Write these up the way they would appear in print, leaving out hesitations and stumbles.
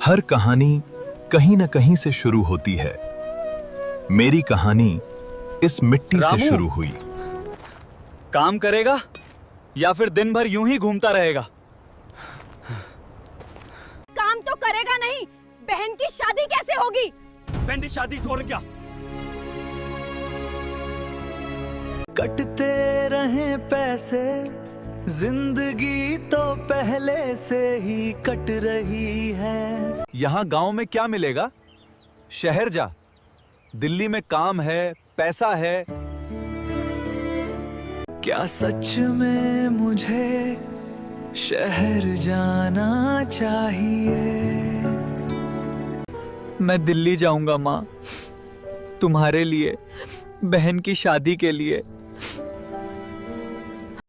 हर कहानी कहीं न कहीं से शुरू होती है। मेरी कहानी इस मिट्टी से शुरू हुई। काम करेगा या फिर दिन भर यूं ही घूमता रहेगा? काम तो करेगा नहीं, बहन की शादी कैसे होगी? बहन की शादी तो और क्या? कटते रहे पैसे, जिंदगी तो पहले से ही कट रही है। यहाँ गांव में क्या मिलेगा? शहर जा, दिल्ली में काम है, पैसा है। क्या सच में मुझे शहर जाना चाहिए? मैं दिल्ली जाऊंगा माँ, तुम्हारे लिए, बहन की शादी के लिए।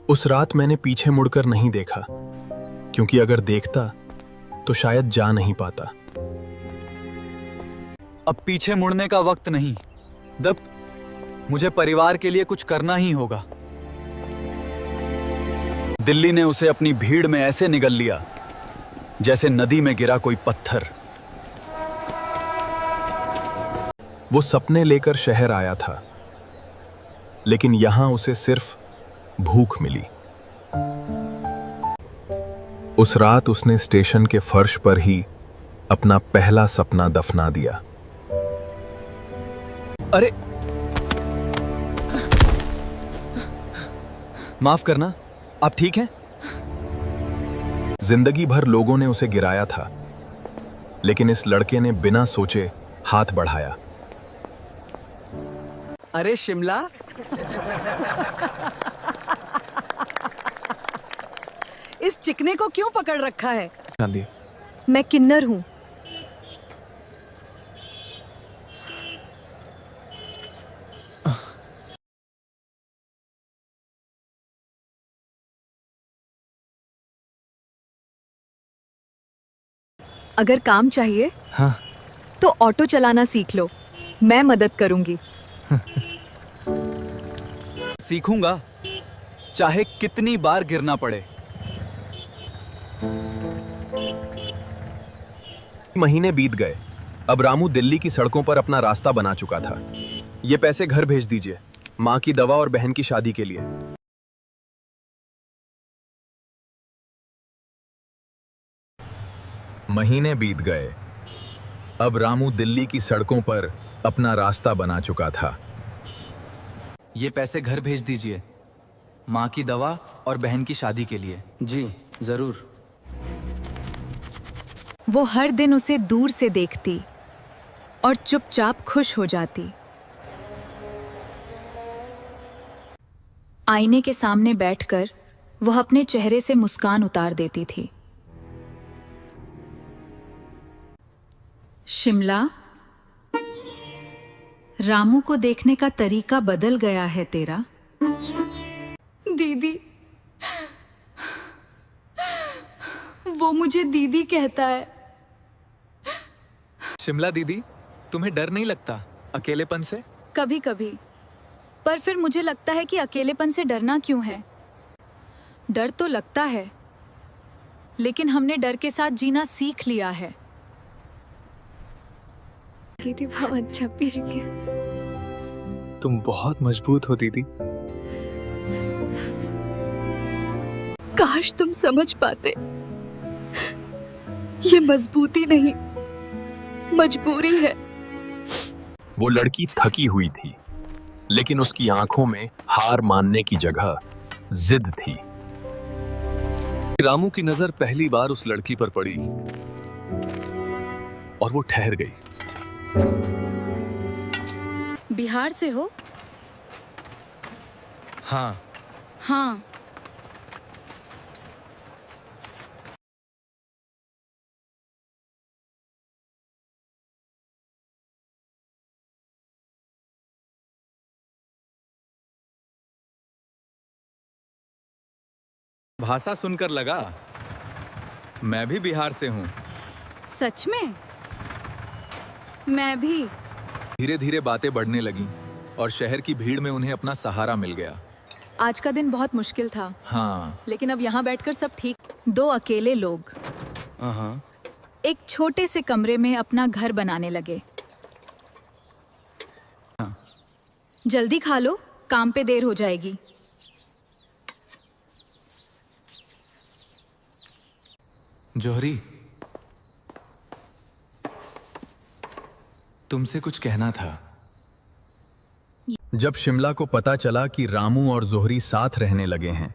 उस रात मैंने पीछे मुड़कर नहीं देखा, क्योंकि अगर देखता तो शायद जा नहीं पाता। अब पीछे मुड़ने का वक्त नहीं। दब, मुझे परिवार के लिए कुछ करना ही होगा। दिल्ली ने उसे अपनी भीड़ में ऐसे निगल लिया जैसे नदी में गिरा कोई पत्थर। वो सपने लेकर शहर आया था, लेकिन यहां उसे सिर्फ भूख मिली। उस रात उसने स्टेशन के फर्श पर ही अपना पहला सपना दफना दिया। अरे, माफ करना, आप ठीक हैं? जिंदगी भर लोगों ने उसे गिराया था, लेकिन इस लड़के ने बिना सोचे हाथ बढ़ाया। अरे शिमला, इस चिकने को क्यों पकड़ रखा है? मैं किन्नर हूँ। अगर काम चाहिए हाँ, तो ऑटो चलाना सीख लो, मैं मदद करूंगी। सीखूंगा, चाहे कितनी बार गिरना पड़े। महीने बीत गए। अब रामू दिल्ली की सड़कों पर अपना रास्ता बना चुका था। ये पैसे घर भेज दीजिए, माँ की दवा और बहन की शादी के लिए। महीने बीत गए। अब रामू दिल्ली की सड़कों पर अपना रास्ता बना चुका था। ये पैसे घर भेज दीजिए, माँ की दवा और बहन की शादी के लिए। जी जरूर। वो हर दिन उसे दूर से देखती और चुपचाप खुश हो जाती। आईने के सामने बैठकर वह अपने चेहरे से मुस्कान उतार देती थी। शिमला, रामू को देखने का तरीका बदल गया है तेरा। दीदी, वो मुझे दीदी कहता है। शिमला दीदी, तुम्हें डर नहीं लगता अकेलेपन से? कभी कभी, पर फिर मुझे लगता है कि अकेलेपन से डरना क्यों है। डर तो लगता है, लेकिन हमने डर के साथ जीना सीख लिया है। अच्छा पी गया। तुम बहुत मजबूत हो दीदी। काश तुम समझ पाते, ये मजबूती नहीं, मजबूरी है। वो लड़की थकी हुई थी, लेकिन उसकी आंखों में हार मानने की जगह जिद थी। रामू की नजर पहली बार उस लड़की पर पड़ी और वो ठहर गई। बिहार से हो? हाँ। हाँ। भाषा सुनकर लगा मैं भी बिहार से हूँ। सच में? मैं भी। धीरे धीरे बातें बढ़ने लगीं और शहर की भीड़ में उन्हें अपना सहारा मिल गया। आज का दिन बहुत मुश्किल था, हाँ। लेकिन अब यहाँ बैठकर सब ठीक। दो अकेले लोग। हाँ। एक छोटे से कमरे में अपना घर बनाने लगे। जल्दी खा लो, काम पे देर हो जाएगी। जौहरी, तुमसे कुछ कहना था। जब शिमला को पता चला कि रामू और जोहरी साथ रहने लगे हैं,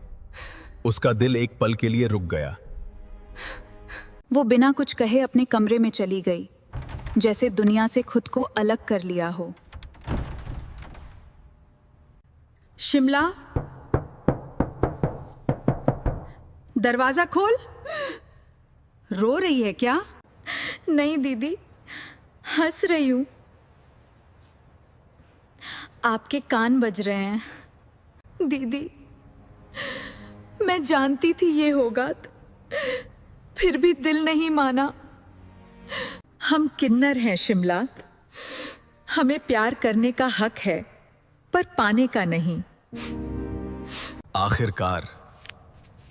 उसका दिल एक पल के लिए रुक गया। वो बिना कुछ कहे अपने कमरे में चली गई, जैसे दुनिया से खुद को अलग कर लिया हो। शिमला, दरवाजा खोल। रो रही है क्या? नहीं दीदी, हंस रही हूं। आपके कान बज रहे हैं। दीदी, मैं जानती थी ये होगा, फिर भी दिल नहीं माना। हम किन्नर हैं शिमला, हमें प्यार करने का हक है, पर पाने का नहीं। आखिरकार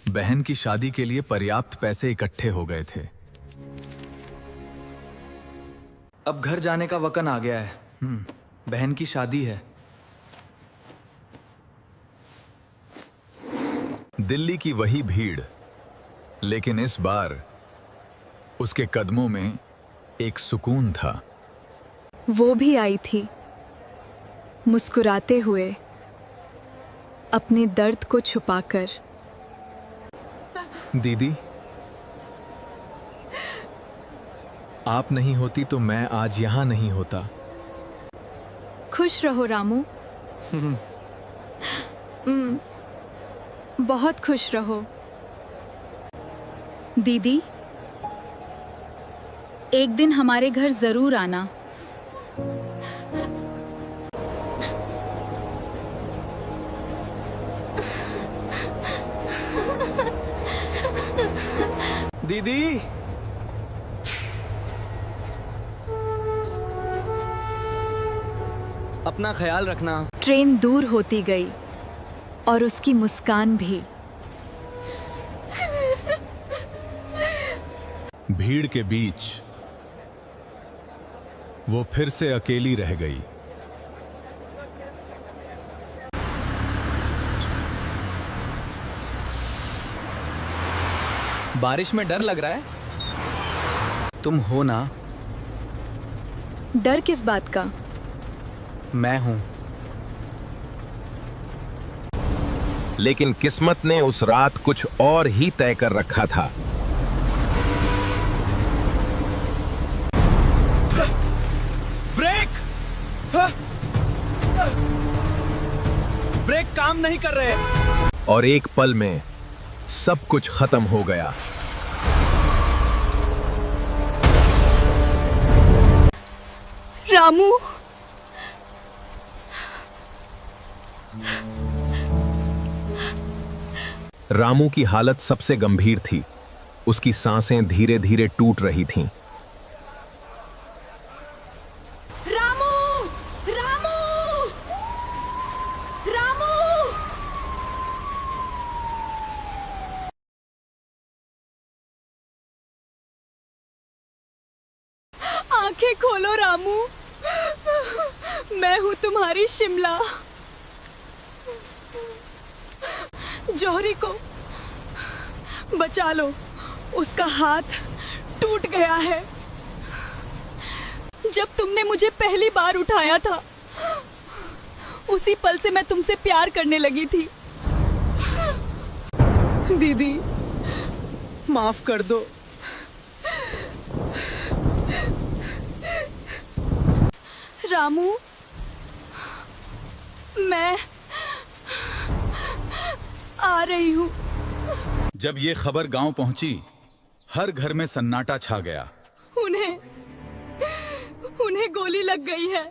बहन की शादी के लिए पर्याप्त पैसे इकट्ठे हो गए थे। अब घर जाने का वक़्त आ गया है। बहन की शादी है। दिल्ली की वही भीड़, लेकिन इस बार उसके कदमों में एक सुकून था। वो भी आई थी, मुस्कुराते हुए, अपने दर्द को छुपाकर। दीदी, आप नहीं होती तो मैं आज यहां नहीं होता। खुश रहो रामू। बहुत खुश रहो। दीदी, एक दिन हमारे घर जरूर आना। दीदी, अपना ख्याल रखना। ट्रेन दूर होती गई और उसकी मुस्कान भी। भीड़ के बीच वो फिर से अकेली रह गई। बारिश में डर लग रहा है? तुम हो ना? डर किस बात का? मैं हूं। लेकिन किस्मत ने उस रात कुछ और ही तय कर रखा था। ब्रेक! ब्रेक काम नहीं कर रहे। और एक पल में सब कुछ खत्म हो गया। रामू, रामू की हालत सबसे गंभीर थी। उसकी सांसें धीरे धीरे टूट रही थीं। रामू! रामू! रामू! आंखें खोलो रामू, मैं हूं तुम्हारी शिमला। जौहरी को बचा लो, उसका हाथ टूट गया है। जब तुमने मुझे पहली बार उठाया था, उसी पल से मैं तुमसे प्यार करने लगी थी। दीदी, माफ कर दो। रामू, मैं आ रही हूँ। जब ये खबर गांव पहुंची, हर घर में सन्नाटा छा गया। उन्हें गोली लग गई है।